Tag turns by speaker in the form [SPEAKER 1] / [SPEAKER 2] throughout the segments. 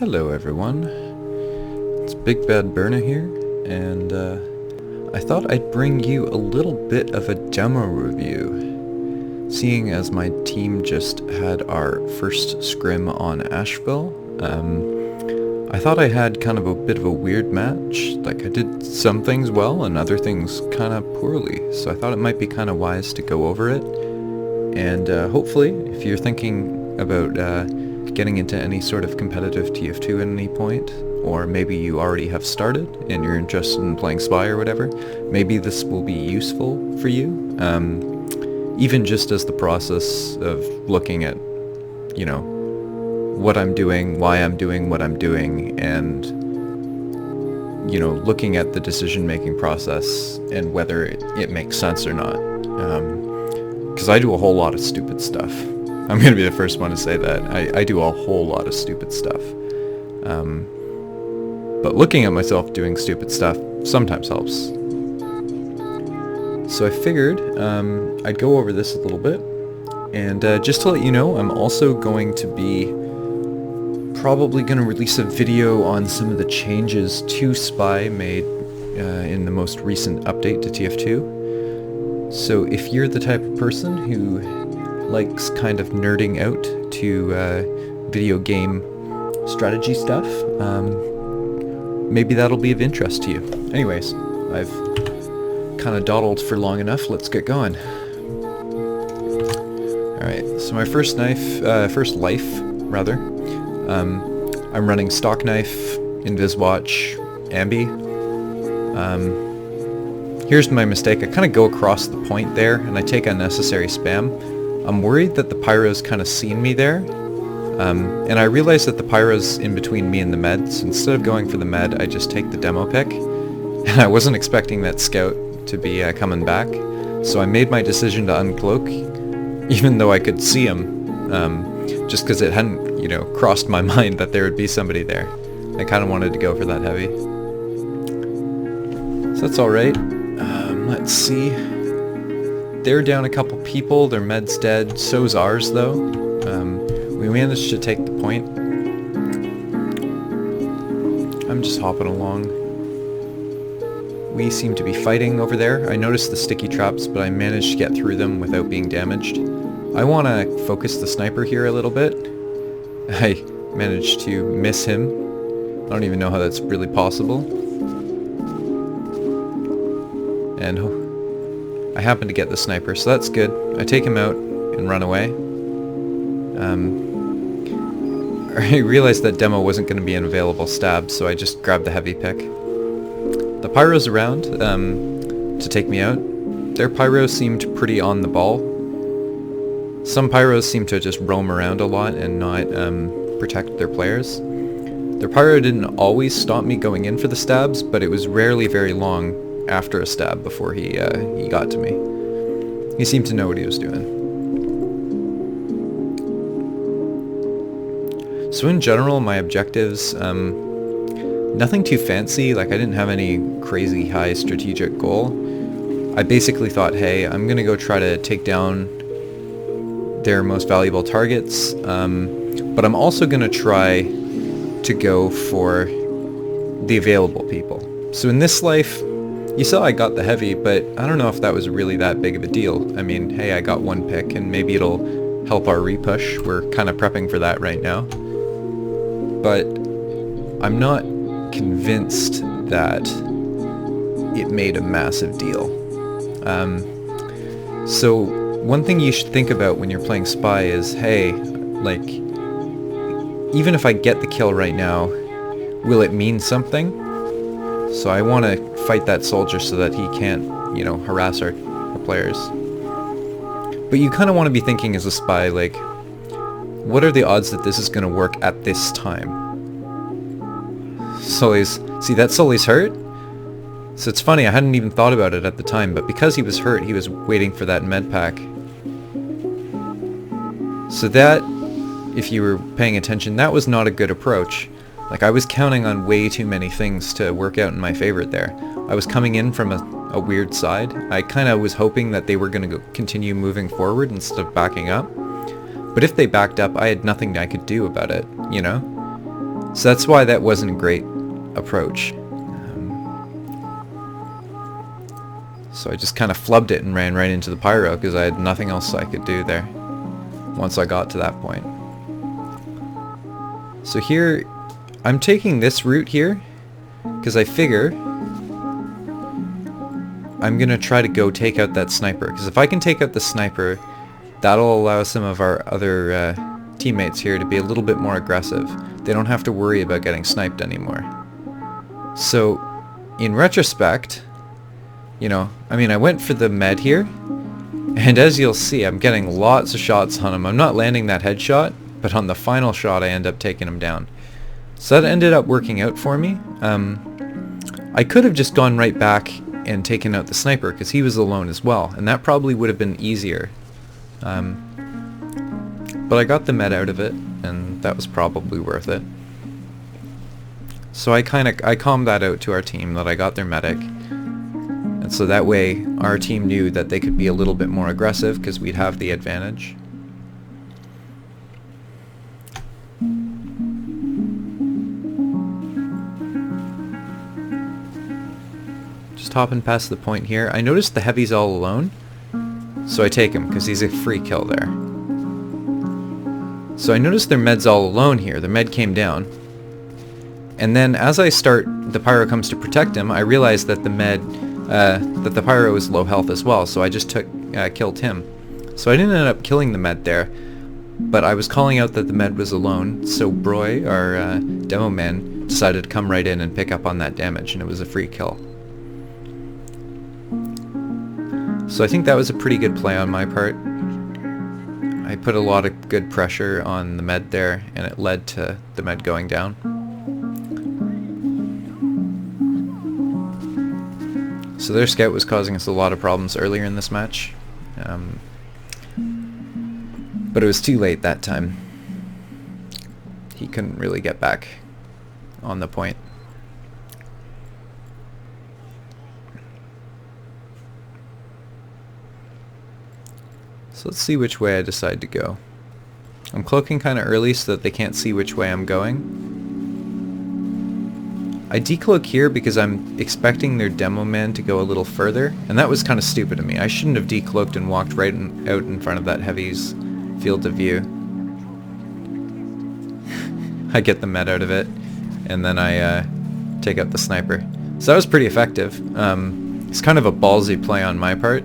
[SPEAKER 1] Hello everyone, it's Big Bad Berna here, and I thought I'd bring you a little bit of a demo review. Seeing as my team just had our first scrim on Ashville, I thought I had kind of a bit of a weird match. Like, I did some things well and other things kind of poorly, so I thought it might be kind of wise to go over it. And hopefully, if you're thinking about getting into any sort of competitive TF2 at any point, or maybe you already have started and you're interested in playing Spy or whatever, maybe this will be useful for you, even just as the process of looking at, you know, what I'm doing, why I'm doing what I'm doing, and, you know, looking at the decision-making process and whether it makes sense or not. Because I do a whole lot of stupid stuff. I'm going to be the first one to say that. I do a whole lot of stupid stuff. But looking at myself doing stupid stuff sometimes helps. So I figured I'd go over this a little bit. And just to let you know, I'm also going to be probably going to release a video on some of the changes to Spy made in the most recent update to TF2. So if you're the type of person who likes kind of nerding out to video game strategy stuff, maybe that'll be of interest to you. Anyways, I've kind of dawdled for long enough. Let's get going. Alright, so my first life, rather. I'm running stock knife, Inviswatch, Ambi. Here's my mistake. I kind of go across the point there, and I take unnecessary spam. I'm worried that the pyro's kind of seen me there, and I realized that the pyro's in between me and the med, so instead of going for the med, I just take the demo pick, and I wasn't expecting that scout to be coming back, so I made my decision to uncloak, even though I could see him, just because it hadn't, you know, crossed my mind that there would be somebody there. I kind of wanted to go for that heavy. So that's alright. Let's see. They're down a couple people, their med's dead, so's ours though. We managed to take the point. I'm just hopping along. We seem to be fighting over there. I noticed the sticky traps, but I managed to get through them without being damaged. I want to focus the sniper here a little bit. I managed to miss him. I don't even know how that's really possible. And I happen to get the sniper, so that's good. I take him out and run away. I realized that demo wasn't going to be an available stab, so I just grabbed the heavy pick. The pyro's around to take me out. Their pyro seemed pretty on the ball. Some pyros seem to just roam around a lot and not protect their players. Their pyro didn't always stop me going in for the stabs, but it was rarely very long after a stab before he got to me. He seemed to know what he was doing. So in general, my objectives, nothing too fancy. Like, I didn't have any crazy high strategic goal. I basically thought, hey, I'm gonna go try to take down their most valuable targets, but I'm also gonna try to go for the available people. So in this life, you saw I got the heavy, but I don't know if that was really that big of a deal. I mean, hey, I got one pick, and maybe it'll help our repush. We're kind of prepping for that right now. But I'm not convinced that it made a massive deal. So one thing you should think about when you're playing Spy is, hey, like, even if I get the kill right now, will it mean something? So I want to fight that soldier so that he can't, you know, harass our players. But you kind of want to be thinking as a Spy, like, what are the odds that this is going to work at this time? See, that Sully's hurt? So it's funny, I hadn't even thought about it at the time, but because he was hurt, he was waiting for that med pack. So that, if you were paying attention, that was not a good approach. Like, I was counting on way too many things to work out in my favor there. I was coming in from a weird side. I kind of was hoping that they were going to continue moving forward instead of backing up. But if they backed up, I had nothing I could do about it, you know? So that's why that wasn't a great approach. So I just kind of flubbed it and ran right into the pyro because I had nothing else I could do there once I got to that point. So here, I'm taking this route here because I figure I'm going to try to go take out that sniper. Because if I can take out the sniper, that'll allow some of our other teammates here to be a little bit more aggressive. They don't have to worry about getting sniped anymore. So, in retrospect, you know, I mean, I went for the med here, and as you'll see, I'm getting lots of shots on him. I'm not landing that headshot, but on the final shot I end up taking him down. So that ended up working out for me. I could have just gone right back and taken out the sniper, because he was alone as well, and that probably would have been easier. But I got the med out of it, and that was probably worth it. So I calmed that out to our team, that I got their medic. And so that way our team knew that they could be a little bit more aggressive because we'd have the advantage. Just hopping past the point here. I noticed the heavy's all alone, so I take him because he's a free kill there. So I noticed their med's all alone here. The med came down. And then as the pyro comes to protect him, I realized that that the pyro is low health as well, so I just killed him. So I didn't end up killing the med there, but I was calling out that the med was alone, so Broy, our demo man, decided to come right in and pick up on that damage, and it was a free kill. So I think that was a pretty good play on my part. I put a lot of good pressure on the med there, and it led to the med going down. So their scout was causing us a lot of problems earlier in this match, but it was too late that time. He couldn't really get back on the point. So let's see which way I decide to go. I'm cloaking kind of early so that they can't see which way I'm going. I decloak here because I'm expecting their demo man to go a little further, and that was kind of stupid of me. I shouldn't have decloaked and walked right out in front of that heavy's field of view. I get the med out of it, and then I take out the sniper. So that was pretty effective. It's kind of a ballsy play on my part.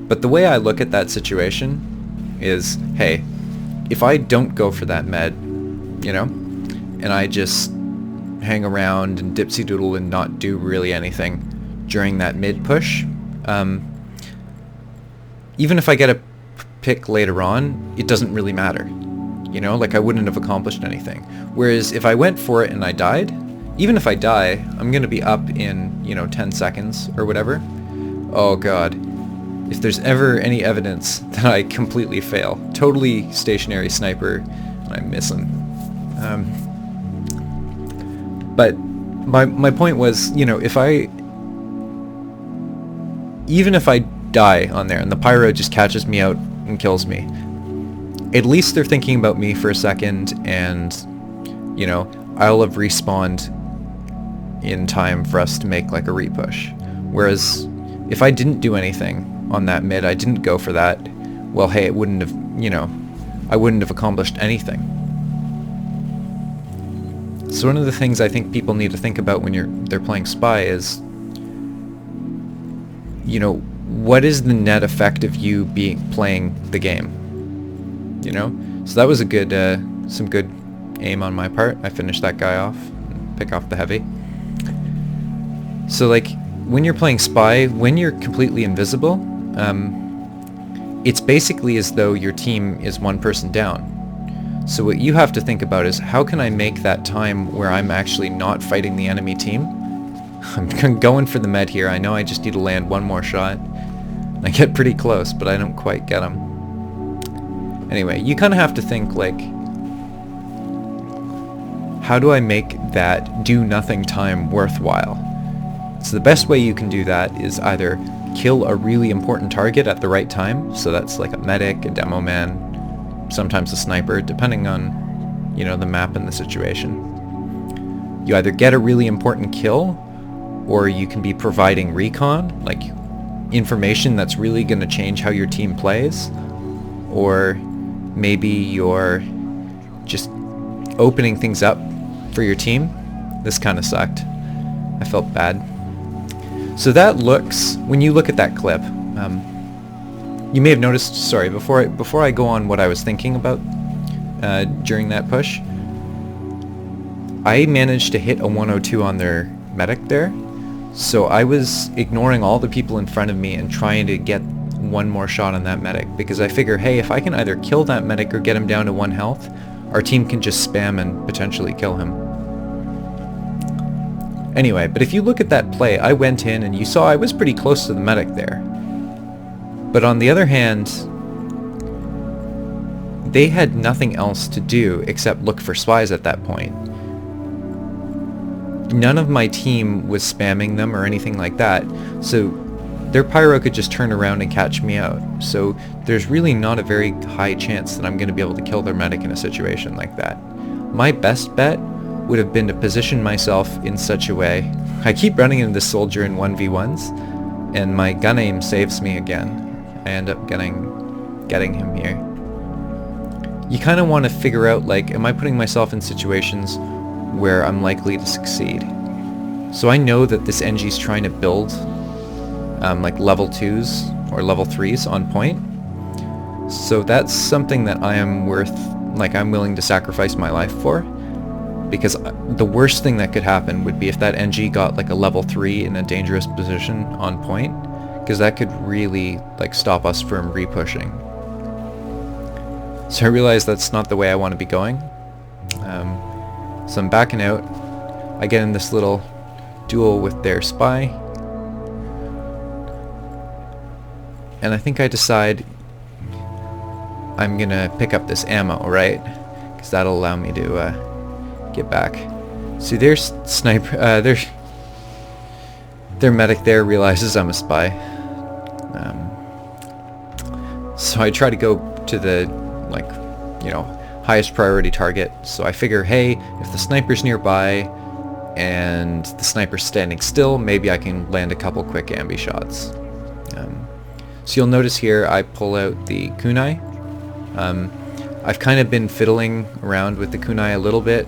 [SPEAKER 1] But the way I look at that situation is, hey, if I don't go for that med, you know, and I just hang around and dipsy doodle and not do really anything during that mid push, even if I get a pick later on, it doesn't really matter. You know, like I wouldn't have accomplished anything. Whereas if I went for it and I died, even if I die, I'm gonna be up in, you know, 10 seconds or whatever. Oh god. If there's ever any evidence that I completely fail, totally stationary sniper, and I miss him. But my point was, you know, even if I die on there and the pyro just catches me out and kills me, at least they're thinking about me for a second, and, you know, I'll have respawned in time for us to make like a repush. Whereas if I didn't do anything on that mid, I didn't go for that, well, hey, it wouldn't have, you know, I wouldn't have accomplished anything. So one of the things I think people need to think about when they're playing Spy is, you know, what is the net effect of you playing the game? You know? So that was a good, some good aim on my part. I finished that guy off, pick off the heavy. So like, when you're playing Spy, when you're completely invisible, it's basically as though your team is one person down. So what you have to think about is, how can I make that time where I'm actually not fighting the enemy team? I'm going for the med here. I know I just need to land one more shot. I get pretty close, but I don't quite get him. Anyway, you kind of have to think, like, how do I make that do-nothing time worthwhile? So the best way you can do that is either kill a really important target at the right time, so that's like a medic, a demo man, sometimes a sniper, depending on the map and the situation. You either get a really important kill, or you can be providing recon, like information that's really going to change how your team plays, or maybe you're just opening things up for your team. This kind of sucked. I felt bad. So that looks, when you look at that clip, you may have noticed, sorry, before I go on what I was thinking about during that push, I managed to hit a 102 on their medic there. So I was ignoring all the people in front of me and trying to get one more shot on that medic, because I figure, hey, if I can either kill that medic or get him down to 1 health, our team can just spam and potentially kill him. Anyway, but if you look at that play, I went in and you saw I was pretty close to the medic there. But on the other hand, they had nothing else to do except look for spies at that point. None of my team was spamming them or anything like that, so their pyro could just turn around and catch me out. So there's really not a very high chance that I'm going to be able to kill their medic in a situation like that. My best bet would have been to position myself in such a way. I keep running into this soldier in 1v1s, and my gun aim saves me again. I end up getting him here. You kind of want to figure out, like, am I putting myself in situations where I'm likely to succeed? So I know that this NG's trying to build like level 2s or level 3s on point. So that's something that I'm willing to sacrifice my life for. Because the worst thing that could happen would be if that NG got like a level 3 in a dangerous position on point, because that could really like stop us from repushing. So I realize that's not the way I want to be going. So I'm backing out. I get in this little duel with their spy. And I think I decide I'm gonna pick up this ammo, right? Because that'll allow me to get back. See, their sniper, their medic there realizes I'm a spy. So I try to go to the, highest priority target. So I figure, hey, if the sniper's nearby and the sniper's standing still, maybe I can land a couple quick ambi shots. So you'll notice here I pull out the kunai. I've kind of been fiddling around with the kunai a little bit,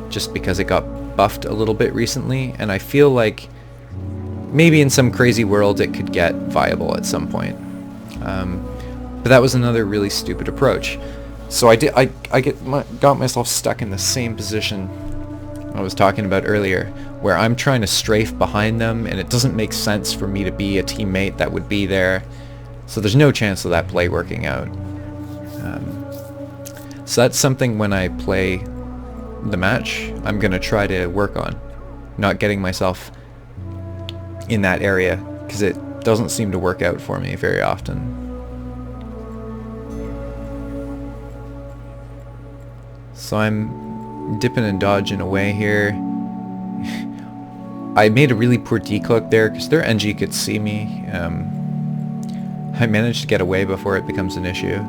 [SPEAKER 1] just because it got buffed a little bit recently, and I feel like maybe in some crazy world it could get viable at some point. But that was another really stupid approach. So I got myself stuck in the same position I was talking about earlier, where I'm trying to strafe behind them, and it doesn't make sense for me to be a teammate that would be there. So there's no chance of that play working out. So that's something when I play the match, I'm going to try to work on. Not getting myself in that area, because it doesn't seem to work out for me very often. So I'm dipping and dodging away here. I made a really poor decloak there because their NG could see me. I managed to get away before it becomes an issue.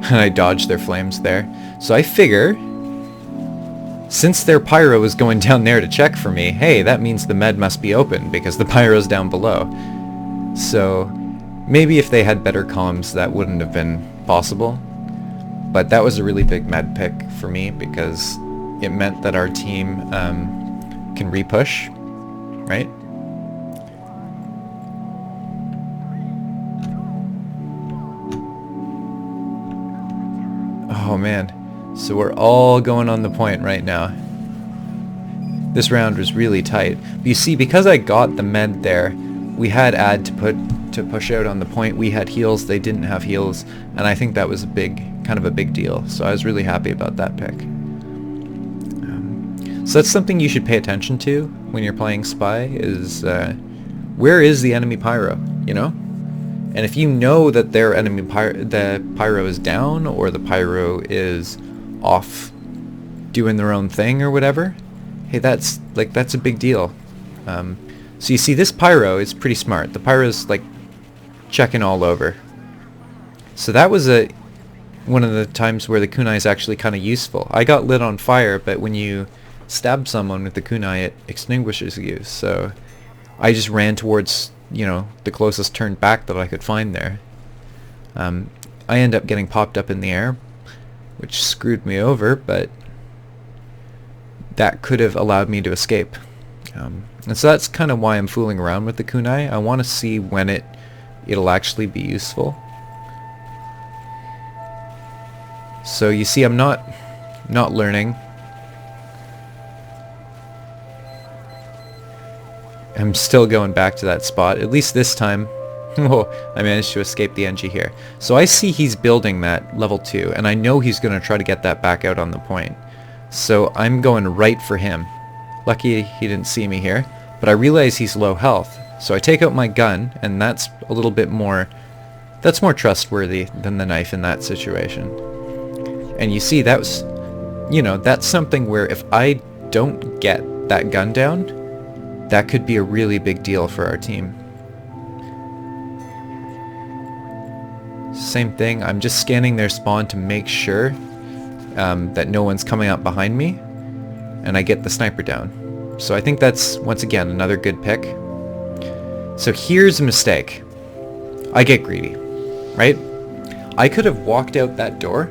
[SPEAKER 1] And I dodged their flames there. So I figure, since their pyro is going down there to check for me, hey, that means the med must be open because the pyro's down below. So maybe if they had better comms that wouldn't have been possible. But that was a really big med pick for me because it meant that our team can repush, right? Oh man, so we're all going on the point right now. This round was really tight. But you see, because I got the med there, we had ad to push out on the point. We had heals, they didn't have heals, and I think that was kind of a big deal. So I was really happy about that pick. So that's something you should pay attention to when you're playing Spy, is where is the enemy pyro, you know? And if you know that their the pyro is down, or the pyro is off doing their own thing or whatever, hey, that's a big deal. So you see, this pyro is pretty smart. The pyro's like checking all over. So that was one of the times where the kunai is actually kind of useful. I got lit on fire, but when you stab someone with the kunai, it extinguishes you. So I just ran towards, you know, the closest turned back that I could find there. I end up getting popped up in the air, which screwed me over, but that could have allowed me to escape. And so that's kind of why I'm fooling around with the kunai. I want to see when it'll actually be useful. So you see, I'm not learning. I'm still going back to that spot. At least this time, oh, I managed to escape the NG here. So I see he's building that level 2, and I know he's going to try to get that back out on the point. So I'm going right for him. Lucky he didn't see me here, but I realize he's low health. So I take out my gun, and that's a little bit more, that's more trustworthy than the knife in that situation. And you see, that was, you know, that's something where if I don't get that gun down, that could be a really big deal for our team. Same thing, I'm just scanning their spawn to make sure that no one's coming up behind me, and I get the sniper down. So I think that's, once again, another good pick. So here's a mistake. I get greedy, right? I could have walked out that door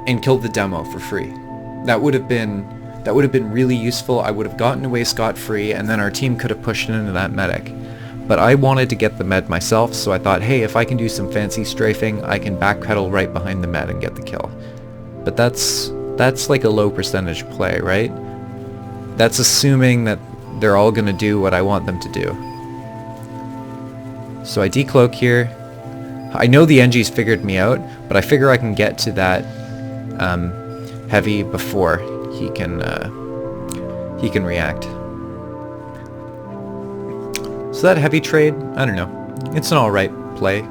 [SPEAKER 1] and killed the demo for free. That would have been really useful. I would have gotten away scot-free, and then our team could have pushed into that medic. But I wanted to get the med myself, so I thought, hey, if I can do some fancy strafing, I can backpedal right behind the med and get the kill. But that's like a low percentage play, right? That's assuming that they're all gonna do what I want them to do. So I decloak here. I know the NG's figured me out, but I figure I can get to that heavy before he can react. So that heavy trade, I don't know, it's an alright play.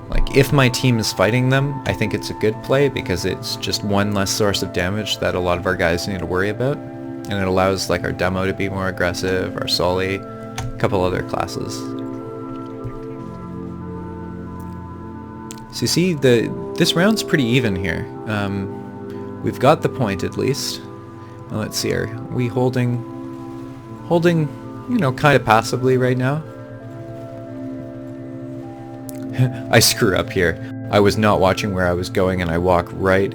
[SPEAKER 1] Like, if my team is fighting them, I think it's a good play because it's just one less source of damage that a lot of our guys need to worry about. And it allows, like, our demo to be more aggressive, our Sully, a couple other classes. So you see, this round's pretty even here. We've got the point at least. Now let's see, are we holding, you know, kind of passively right now? I screw up here. I was not watching where I was going, and I walk right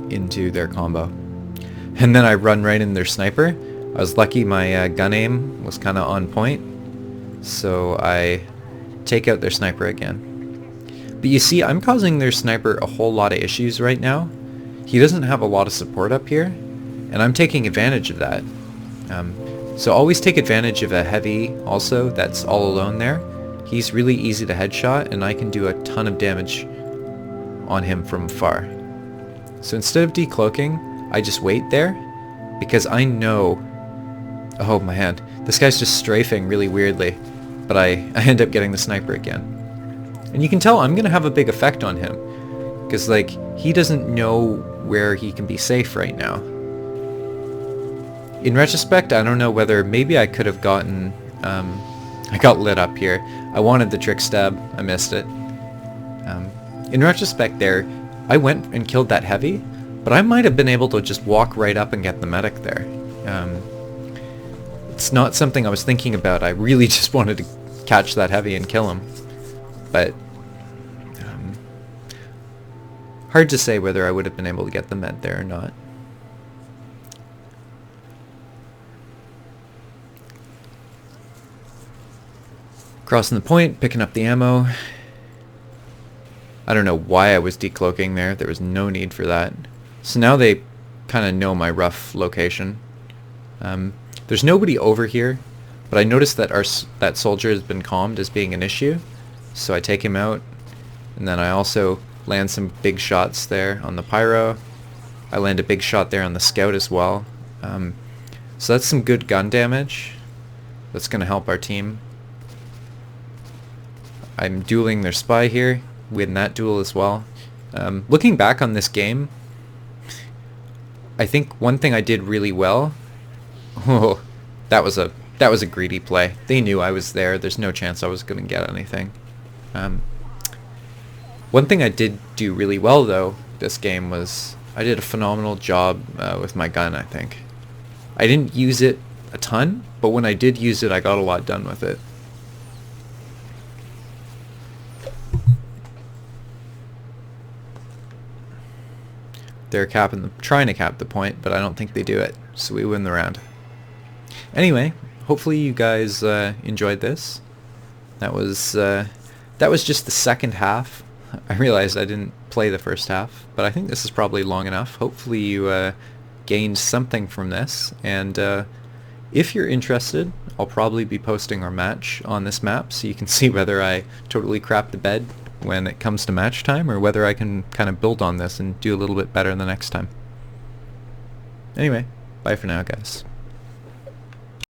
[SPEAKER 1] into their combo. And then I run right in their sniper. I was lucky my gun aim was kind of on point, so I take out their sniper again. But you see, I'm causing their sniper a whole lot of issues right now. He doesn't have a lot of support up here, and I'm taking advantage of that. So always take advantage of a heavy also that's all alone there. He's really easy to headshot, and I can do a ton of damage on him from far. So instead of decloaking, I just wait there, because I know... Oh my hand, this guy's just strafing really weirdly, but I end up getting the sniper again. And you can tell I'm going to have a big effect on him, because like, he doesn't know where he can be safe right now. In retrospect, I don't know whether maybe I could have gotten... I got lit up here. I wanted the trick stab. I missed it. In retrospect there, I went and killed that heavy, but I might have been able to just walk right up and get the medic there. It's not something I was thinking about. I really just wanted to catch that heavy and kill him. But hard to say whether I would have been able to get the med there or not. Crossing the point, picking up the ammo. I don't know why I was decloaking there. There was no need for that. So now they kind of know my rough location. There's nobody over here, but I noticed that that soldier has been calmed as being an issue. So I take him out, and then I also land some big shots there on the pyro. I land a big shot there on the scout as well. So that's some good gun damage. That's going to help our team. I'm dueling their spy here, win that duel as well. Looking back on this game, I think one thing I did really well. Oh, that was a greedy play. They knew I was there. There's no chance I was going to get anything. One thing I did do really well though this game was I did a phenomenal job with my gun, I think. I didn't use it a ton, but when I did use it I got a lot done with it. They're trying to cap the point, but I don't think they do it, so we win the round. Anyway, hopefully you guys enjoyed this. That was just the second half. I realized I didn't play the first half, but I think this is probably long enough. Hopefully you gained something from this, and if you're interested, I'll probably be posting our match on this map so you can see whether I totally crap the bed when it comes to match time, or whether I can kind of build on this and do a little bit better the next time. Anyway, bye for now, guys.